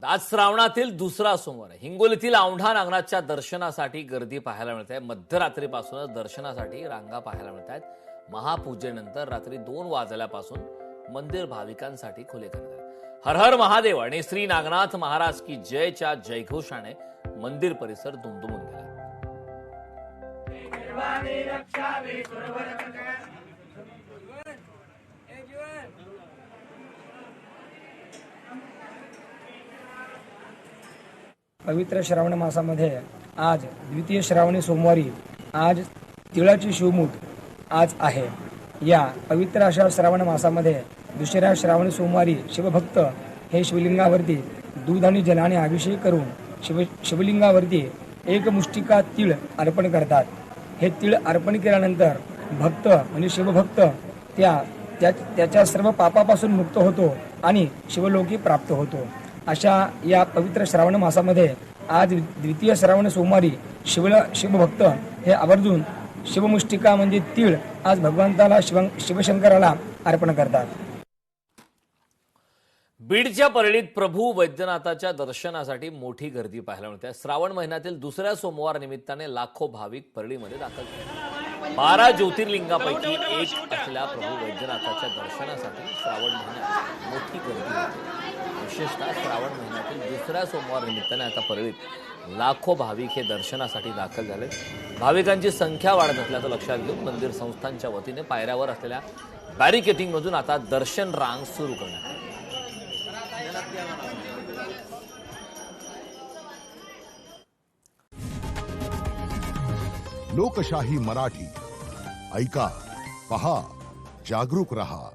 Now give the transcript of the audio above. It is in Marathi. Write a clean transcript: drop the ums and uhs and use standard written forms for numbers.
आज श्रावणातील दुसरा सोमवार आहे। हिंगोलीतील औंढा नागनाथच्या दर्शनासाठी गर्दी पाहायला मिळते आहे। मध्यरात्रीपासूनच दर्शनासाठी रांगा पाहायला मिळत आहेत। महापूजेनंतर रात्री 2 वाजल्यापासून मंदिर भाविकांसाठी खुले करण्यात आले। हर हर महादेव आणि श्री नागनाथ महाराज की जयच्या जयघोषाने मंदिर परिसर दुमदुमून गेला। पवित्र श्रावण मासामध्ये आज द्वितीय श्रावणी सोमवारी आज तिळाची शिवमूठ आज आहे। या पवित्र अशा श्रावण मासामध्ये दुसऱ्या श्रावणी सोमवारी शिवभक्त हे शिवलिंगावरती दूध आणि जलाने अभिषेक करून शिवलिंगावरती एक मुष्टिका तीळ अर्पण करतात। हे तीळ अर्पण केल्यानंतर भक्त म्हणजे शिवभक्त त्याच्या सर्व पापापासून मुक्त होतो आणि शिवलोकी प्राप्त होतो। अशा या पवित्र श्रावण मासामध्ये आज द्वितीय श्रावण सोमवारी शिवभक्त हे आवर्जून शिवमुष्टिका म्हणजे तीळ आज भगवंताला शिवशंकराला अर्पण करतात। बीडच्या परळीत प्रभू वैद्यनाथाच्या दर्शनासाठी मोठी गर्दी पाहायला मिळते। श्रावण महिन्यातील दुसऱ्या सोमवार निमित्ताने लाखो भाविक परळीमध्ये दाखल झाले। 12 ज्योतिर्लिंगापैकी एक असलेल्या प्रभू वैद्यनाथाच्या दर्शनासाठी श्रावण महिन्यात मोठी गर्दी होते। विशेषतः श्रावण महिन्यातील दुसऱ्या सोमवार निमित्ताने आता परळीत लाखो भाविक हे दर्शनासाठी दाखल झाले। भाविकांची संख्या वाढत असल्याचं लक्षात घेऊन मंदिर संस्थांच्या वतीने पायऱ्यावर असलेल्या बॅरिकेडिंगमधून आता दर्शन रांग सुरू करण्यात आली। लोकशाही मराठी ऐका, पहा, जागरूक रहा।